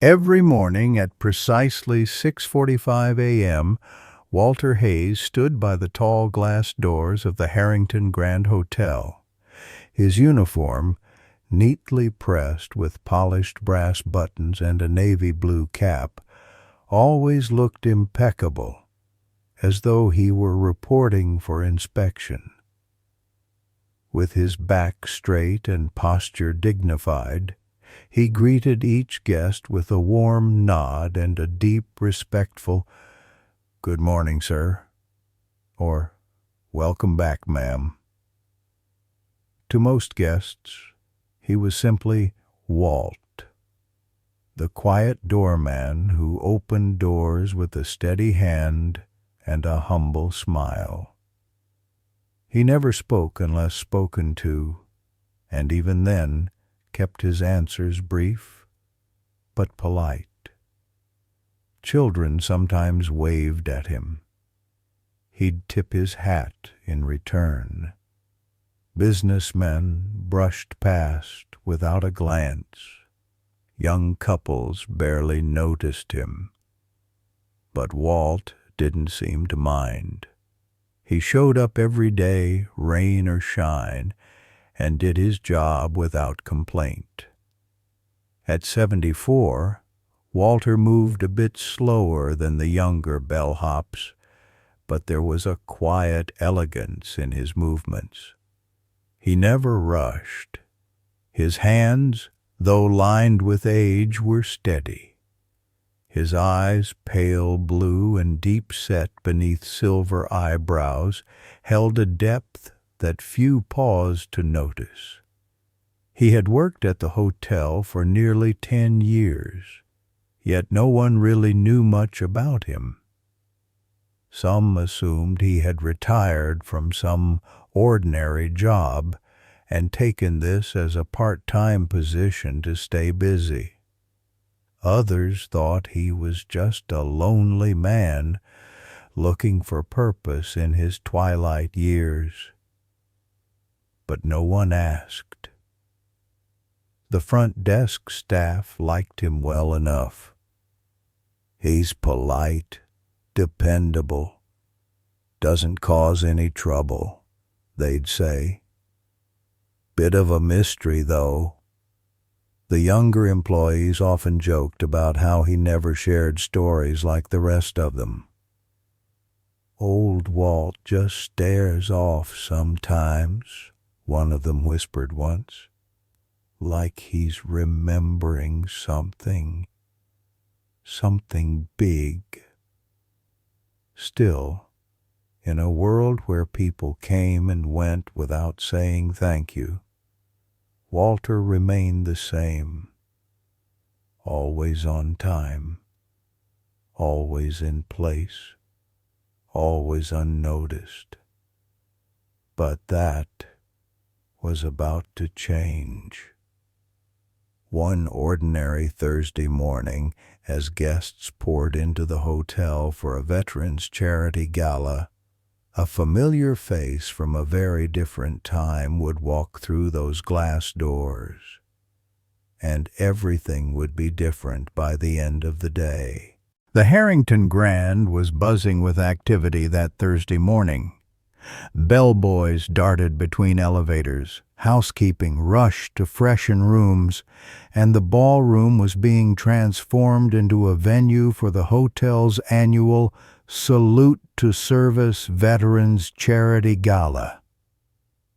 Every morning at precisely 6:45 a.m., Walter Hayes stood by the tall glass doors of the Harrington Grand Hotel. His uniform, neatly pressed with polished brass buttons and a navy blue cap, always looked impeccable, as though he were reporting for inspection. With his back straight and posture dignified, he greeted each guest with a warm nod and a deep, respectful, "Good morning, sir," or "Welcome back, ma'am." To most guests, he was simply Walt, the quiet doorman who opened doors with a steady hand and a humble smile. He never spoke unless spoken to, and even then kept his answers brief but polite. Children sometimes waved at him. He'd tip his hat in return. Businessmen brushed past without a glance. Young couples barely noticed him. But Walt didn't seem to mind. He showed up every day, rain or shine, and did his job without complaint. At 74, Walter moved a bit slower than the younger bellhops, but there was a quiet elegance in his movements. He never rushed. His hands, though lined with age, were steady. His eyes, pale blue and deep-set beneath silver eyebrows, held a depth that few paused to notice. He had worked at the hotel for nearly 10 years, yet no one really knew much about him. Some assumed he had retired from some ordinary job and taken this as a part-time position to stay busy. Others thought he was just a lonely man looking for purpose in his twilight years. But no one asked. The front desk staff liked him well enough. "He's polite, dependable, doesn't cause any trouble," they'd say. "Bit of a mystery, though." The younger employees often joked about how he never shared stories like the rest of them. "Old Walt just stares off sometimes," one of them whispered once, "like he's remembering something big." Still, in a world where people came and went without saying thank you, Walter remained the same, always on time, always in place, always unnoticed. But that was about to change. One ordinary Thursday morning, as guests poured into the hotel for a veterans' charity gala, a familiar face from a very different time would walk through those glass doors, and everything would be different by the end of the day. The Harrington Grand was buzzing with activity that Thursday morning. Bellboys darted between elevators, housekeeping rushed to freshen rooms, and the ballroom was being transformed into a venue for the hotel's annual Salute to Service Veterans Charity Gala.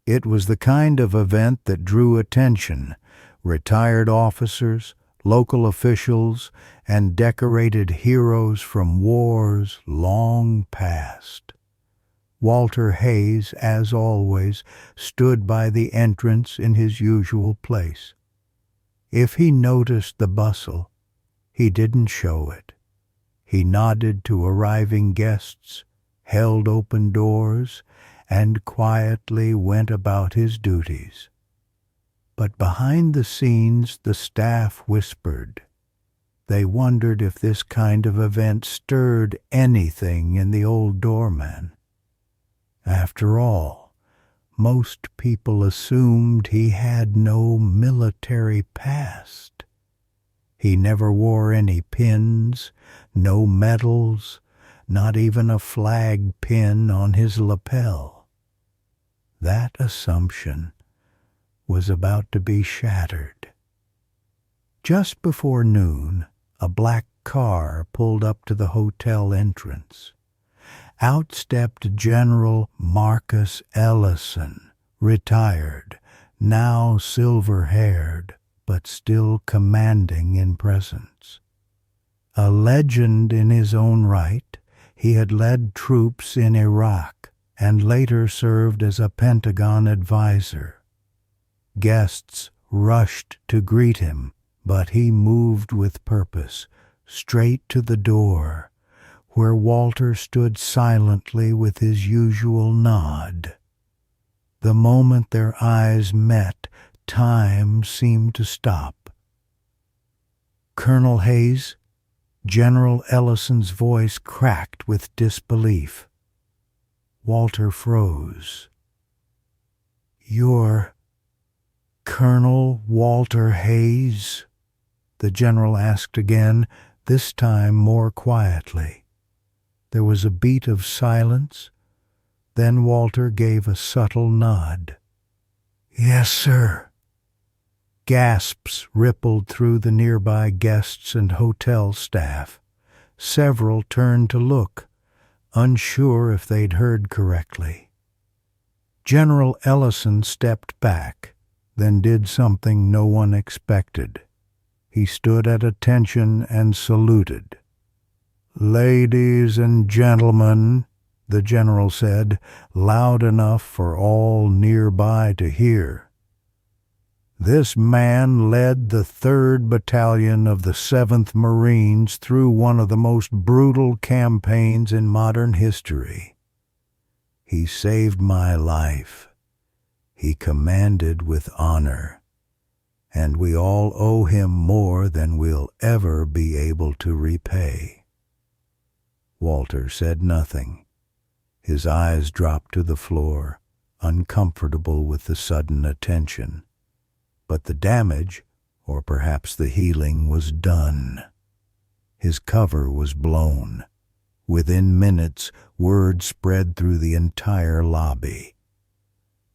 It was the kind of event that drew attention: retired officers, local officials, and decorated heroes from wars long past. Walter Hayes, as always, stood by the entrance in his usual place. If he noticed the bustle, he didn't show it. He nodded to arriving guests, held open doors, and quietly went about his duties. But behind the scenes, the staff whispered. They wondered if this kind of event stirred anything in the old doorman. After all, most people assumed he had no military past. He never wore any pins, no medals, not even a flag pin on his lapel. That assumption was about to be shattered. Just before noon, a black car pulled up to the hotel entrance. Out stepped General Marcus Ellison, retired, now silver-haired, but still commanding in presence. A legend in his own right, he had led troops in Iraq and later served as a Pentagon advisor. Guests rushed to greet him, but he moved with purpose, straight to the door, where Walter stood silently with his usual nod. The moment their eyes met, time seemed to stop. "Colonel Hayes?" General Ellison's voice cracked with disbelief. Walter froze. "You're Colonel Walter Hayes?" the general asked again, this time more quietly. There was a beat of silence. Then Walter gave a subtle nod. "Yes, sir." Gasps rippled through the nearby guests and hotel staff. Several turned to look, unsure if they'd heard correctly. General Ellison stepped back, then did something no one expected. He stood at attention and saluted. "Ladies and gentlemen," the general said, loud enough for all nearby to hear. "This man led the 3rd Battalion of the 7th Marines through one of the most brutal campaigns in modern history. He saved my life. He commanded with honor, and we all owe him more than we'll ever be able to repay." Walter said nothing. His eyes dropped to the floor, uncomfortable with the sudden attention. But the damage, or perhaps the healing, was done. His cover was blown. Within minutes, word spread through the entire lobby.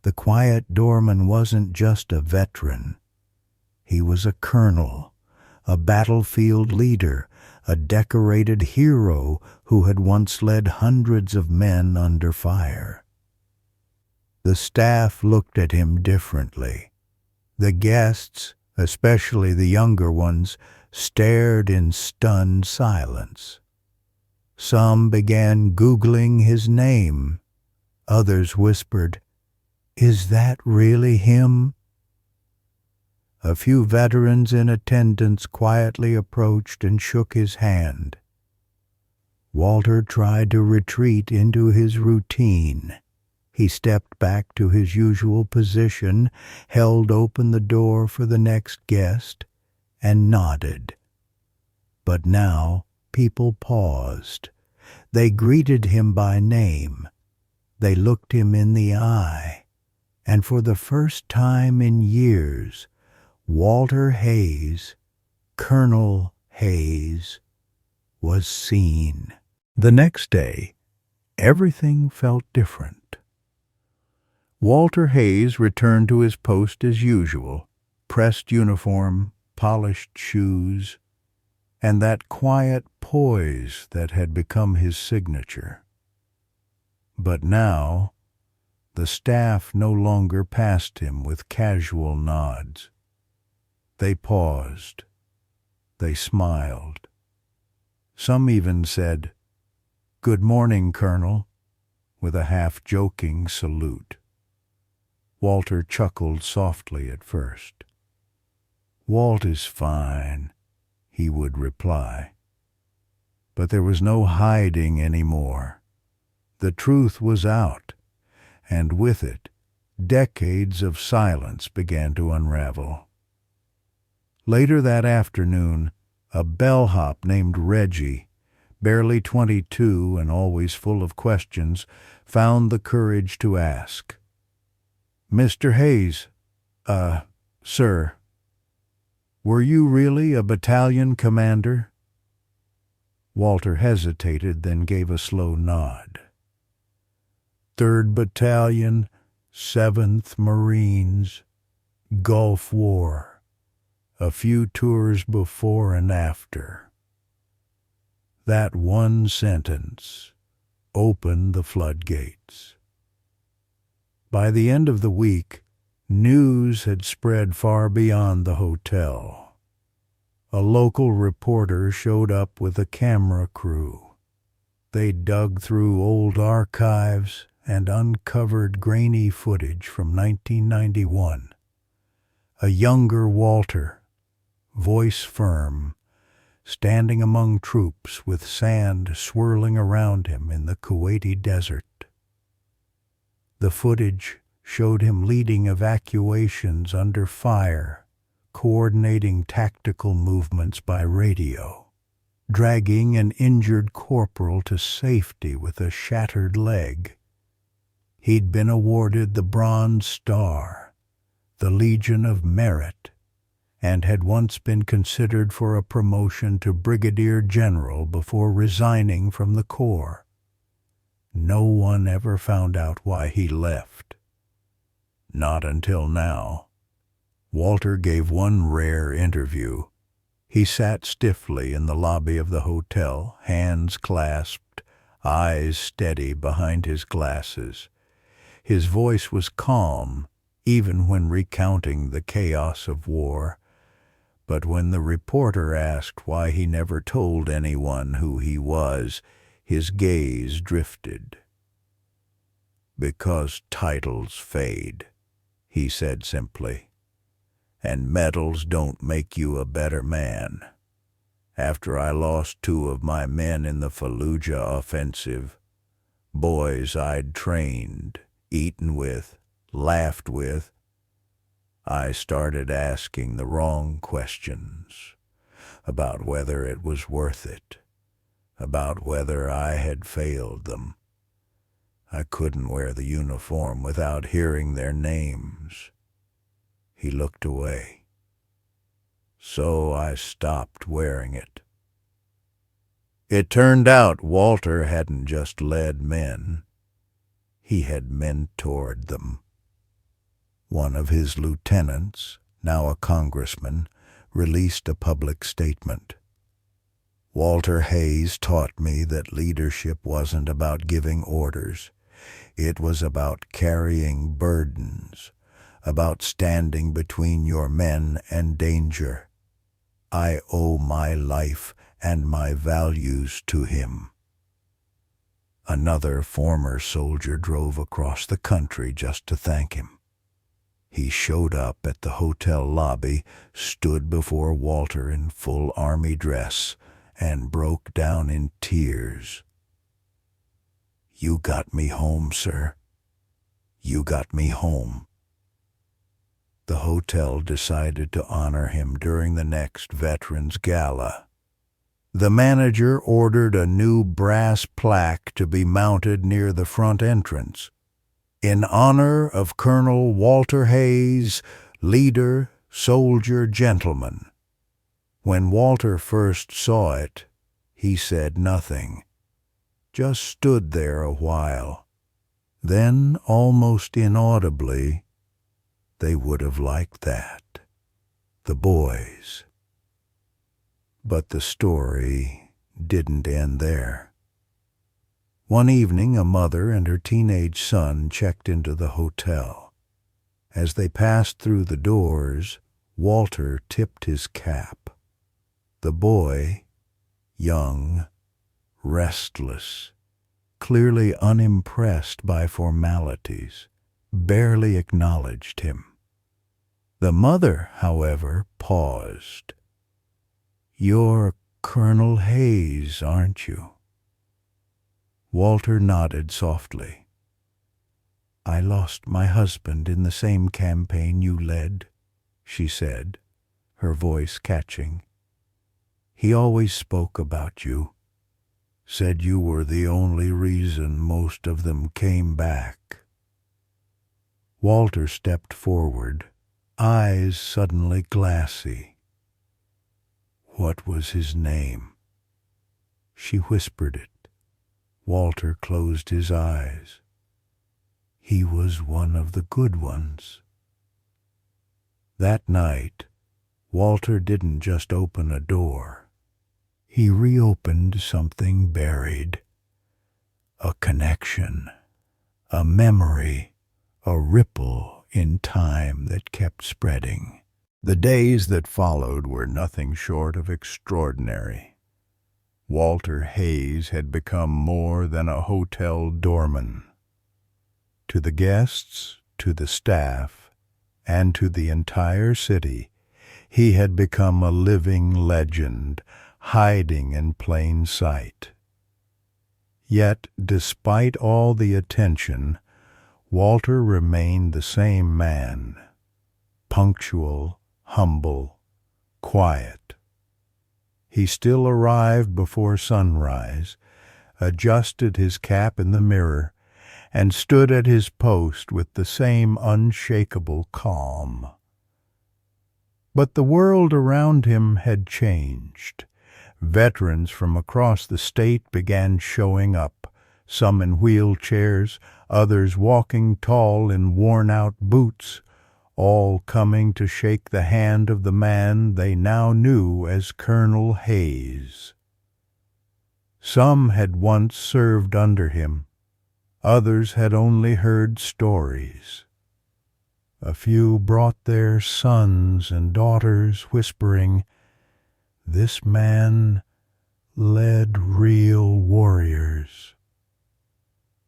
The quiet Doorman wasn't just a veteran. He was a colonel, a battlefield leader, a decorated hero who had once led hundreds of men under fire. The staff looked at him differently. The guests, especially the younger ones, stared in stunned silence. Some began Googling his name. Others whispered, "Is that really him?" A few veterans in attendance quietly approached and shook his hand. Walter tried to retreat into his routine. He stepped back to his usual position, held open the door for the next guest, and nodded. But now people paused. They greeted him by name. They looked him in the eye. And for the first time in years, Walter Hayes, Colonel Hayes, was seen. The next day, everything felt different. Walter Hayes returned to his post as usual, pressed uniform, polished shoes, and that quiet poise that had become his signature. But now, the staff no longer passed him with casual nods. They paused. They smiled. Some even said, "Good morning, Colonel," with a half-joking salute. Walter chuckled softly at first. "Walt is fine," he would reply. But there was no hiding anymore. The truth was out, and with it, decades of silence began to unravel. Later that afternoon, a bellhop named Reggie, barely 22 and always full of questions, found the courage to ask, "Mr. Hayes, sir." Were you really a battalion commander? Walter hesitated, then gave a slow nod. 3rd Battalion, 7th Marines, Gulf War, a few tours before and after. That one sentence opened the floodgates. By the end of the week, news had spread far beyond the hotel. A local reporter showed up with a camera crew. They dug through old archives and uncovered grainy footage from 1991. A younger Walter, voice firm, standing among troops with sand swirling around him in the Kuwaiti desert. The footage showed him leading evacuations under fire, coordinating tactical movements by radio, dragging an injured corporal to safety with a shattered leg. He'd been awarded the Bronze Star, the Legion of Merit, and had once been considered for a promotion to brigadier general before resigning from the Corps. No one ever found out why he left. Not until now. Walter gave one rare interview. He sat stiffly in the lobby of the hotel, hands clasped, eyes steady behind his glasses. His voice was calm, even when recounting the chaos of war. But when the reporter asked why he never told anyone who he was, his gaze drifted. "Because titles fade," he said simply, "and medals don't make you a better man. After I lost 2 of my men in the Fallujah offensive, boys I'd trained, eaten with, laughed with, I started asking the wrong questions about whether it was worth it, about whether I had failed them. I couldn't wear the uniform without hearing their names." He looked away. "So I stopped wearing it." It turned out Walter hadn't just led men. He had mentored them. One of his lieutenants, now a congressman, released a public statement. "Walter Hayes taught me that leadership wasn't about giving orders. It was about carrying burdens, about standing between your men and danger. I owe my life and my values to him." Another former soldier drove across the country just to thank him. He showed up at the hotel lobby, stood before Walter in full army dress, and broke down in tears. "You got me home, sir. You got me home." The hotel decided to honor him during the next Veterans Gala. The manager ordered a new brass plaque to be mounted near the front entrance. "In honor of Colonel Walter Hayes, leader, soldier, gentleman." When Walter first saw it, he said nothing, just stood there a while. Then, almost inaudibly, "They would have liked that, the boys." But the story didn't end there. One evening, a mother and her teenage son checked into the hotel. As they passed through the doors, Walter tipped his cap. The boy, young, restless, clearly unimpressed by formalities, barely acknowledged him. The mother, however, paused. "You're Colonel Hayes, aren't you?" Walter nodded softly. "I lost my husband in the same campaign you led," she said, her voice catching. "He always spoke about you, said you were the only reason most of them came back." Walter stepped forward, eyes suddenly glassy. What was his name? She whispered it. Walter closed his eyes. He was one of the good ones. That night, Walter didn't just open a door. He reopened something buried. A connection, a memory, a ripple in time that kept spreading. The days that followed were nothing short of extraordinary. Walter Hayes had become more than a hotel doorman. To the guests, to the staff, and to the entire city, he had become a living legend, hiding in plain sight. Yet, despite all the attention, Walter remained the same man, punctual, humble, quiet. He still arrived before sunrise, adjusted his cap in the mirror, and stood at his post with the same unshakable calm. But the world around him had changed. Veterans from across the state began showing up, some in wheelchairs, others walking tall in worn-out boots, all coming to shake the hand of the man they now knew as Colonel Hayes. Some had once served under him. Others had only heard stories. A few brought their sons and daughters, whispering, "This man led real warriors."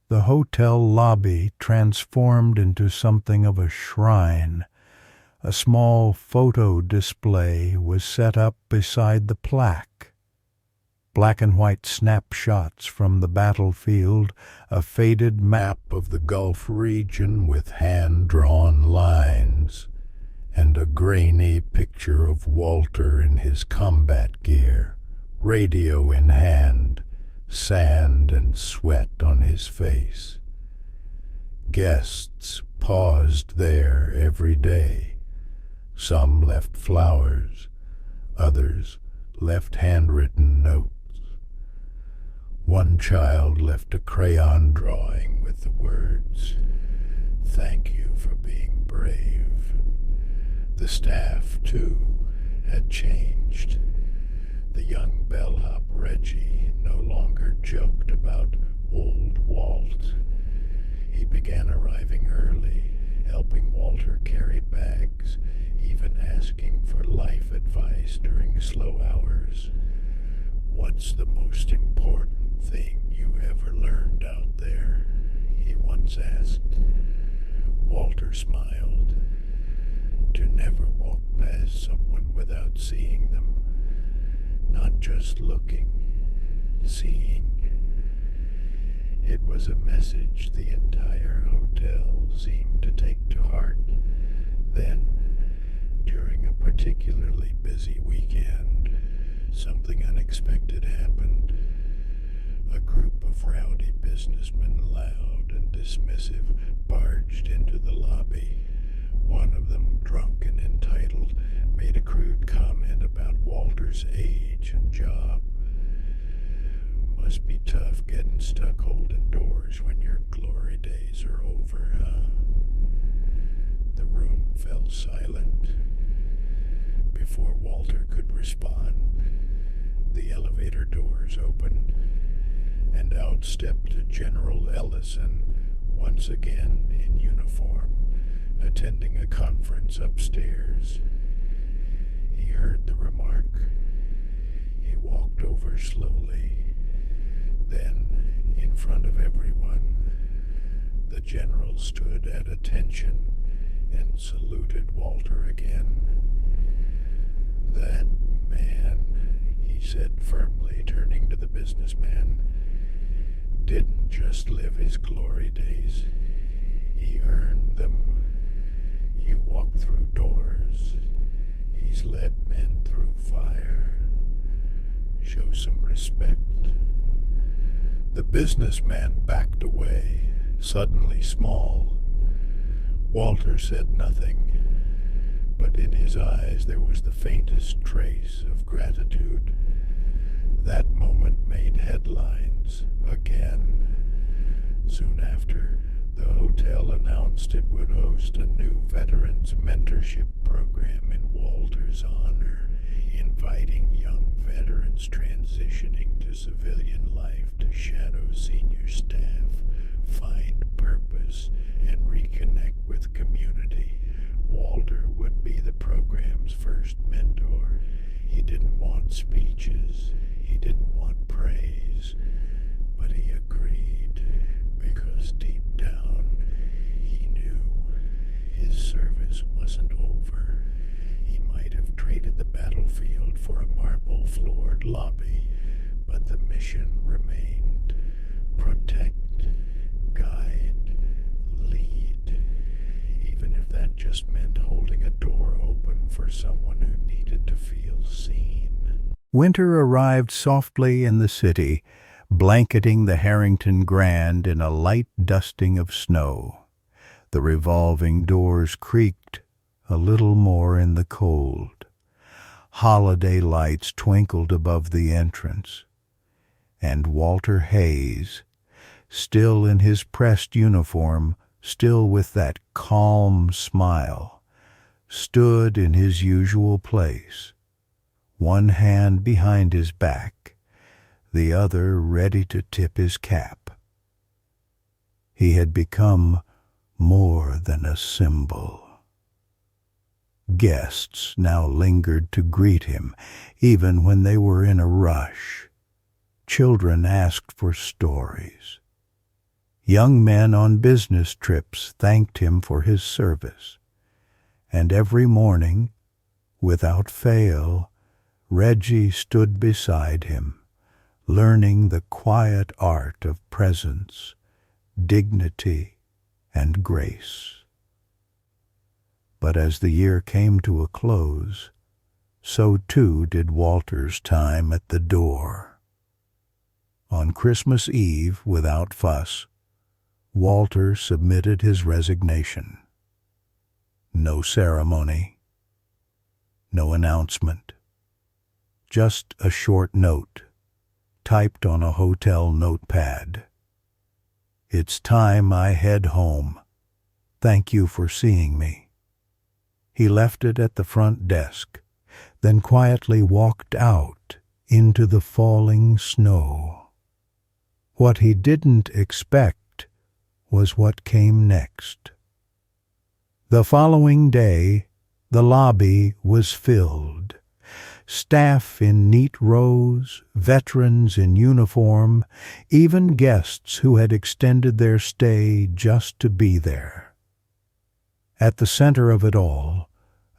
The hotel lobby transformed into something of a shrine. A small photo display was set up beside the plaque. Black and white snapshots from the battlefield, a faded map of the Gulf region with hand-drawn lines, and a grainy picture of Walter in his combat gear, radio in hand, sand and sweat on his face. Guests paused there every day. Some left flowers, others left handwritten notes. One child left a crayon drawing with the words, "Thank you for being brave." The staff, too, had changed. The young bellhop Reggie no longer joked about old Walt. He began arriving early, helping Walter carry bags, even asking for life advice during slow hours. "What's the most important thing you ever learned out there?" he once asked. Walter smiled. To never walk past someone without seeing them. Not just looking, seeing. It was a message the entire hotel seemed to take to heart. Then, during a particularly busy weekend, something unexpected happened. A group of rowdy businessmen, loud and dismissive, barged into the lobby. One of them, drunk and entitled, made a crude comment about Walter's age and job. "Must be tough getting stuck holding doors when your glory days are over, huh?" The room fell silent. Before Walter could respond, the elevator doors opened, and out stepped General Ellison, once again in uniform, attending a conference upstairs. He heard the remark. He walked over slowly. Then, in front of everyone, the general stood at attention and saluted Walter again. "That man," he said firmly, turning to the businessman, "didn't just live his glory days. He earned them. You walk through doors. He's led men through fire. Show some respect." The businessman backed away, suddenly small. Walter said nothing, but in his eyes there was the faintest trace of gratitude. That moment made headlines again. Soon after, the hotel announced it would host a new veterans mentorship program in Walter's honor, inviting young veterans transitioning to civilian life to shadow senior staff, find purpose, and reconnect with community. Walter would be the program's first mentor. He didn't want speeches, he didn't want praise, but he agreed because deep down he knew his service wasn't over. He might have traded the battlefield for a marble-floored lobby, but the mission remained: protect, guide, lead, even if that just meant holding a door open for someone who needed to feel seen. Winter arrived softly in the city, blanketing the Harrington Grand in a light dusting of snow. The revolving doors creaked a little more in the cold. Holiday lights twinkled above the entrance, and Walter Hayes, still in his pressed uniform, still with that calm smile, stood in his usual place, one hand behind his back, the other ready to tip his cap. He had become more than a symbol. Guests now lingered to greet him, even when they were in a rush. Children asked for stories. Young men on business trips thanked him for his service. And every morning, without fail, Reggie stood beside him, learning the quiet art of presence, dignity, and grace. But as the year came to a close, so too did Walter's time at the door. On Christmas Eve, without fuss, Walter submitted his resignation. No ceremony, no announcement, just a short note, typed on a hotel notepad. "It's time I head home. Thank you for seeing me." He left it at the front desk, then quietly walked out into the falling snow. What he didn't expect was what came next. The following day, the lobby was filled. Staff in neat rows, veterans in uniform, even guests who had extended their stay just to be there. At the center of it all,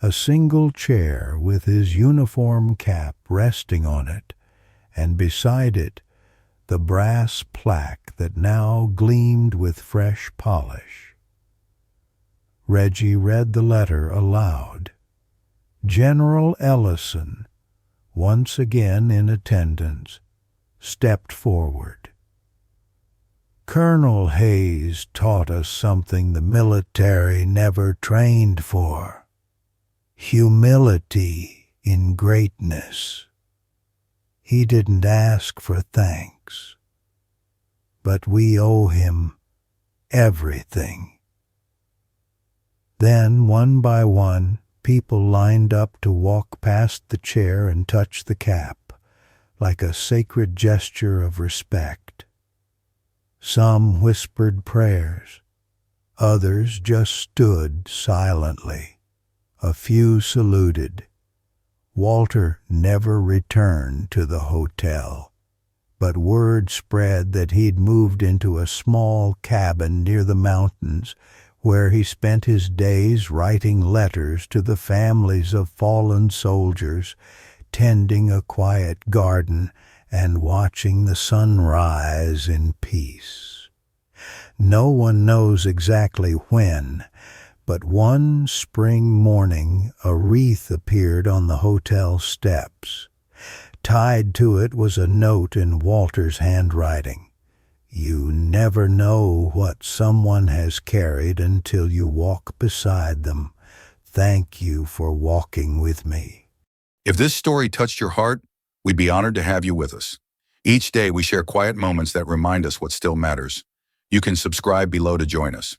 a single chair with his uniform cap resting on it, and beside it, the brass plaque that now gleamed with fresh polish. Reggie read the letter aloud. General Ellison, once again in attendance, stepped forward. "Colonel Hayes taught us something the military never trained for: humility in greatness. He didn't ask for thanks, but we owe him everything." Then, one by one, people lined up to walk past the chair and touch the cap, like a sacred gesture of respect. Some whispered prayers, others just stood silently. A few saluted. Walter never returned to the hotel, but word spread that he'd moved into a small cabin near the mountains, where he spent his days writing letters to the families of fallen soldiers, tending a quiet garden, and watching the sun rise in peace. No one knows exactly when, but one spring morning a wreath appeared on the hotel steps. Tied to it was a note in Walter's handwriting. "You never know what someone has carried until you walk beside them. Thank you for walking with me. If this story touched your heart, we'd be honored to have you with us. Each day we share quiet moments that remind us what still matters. You can subscribe below to join us.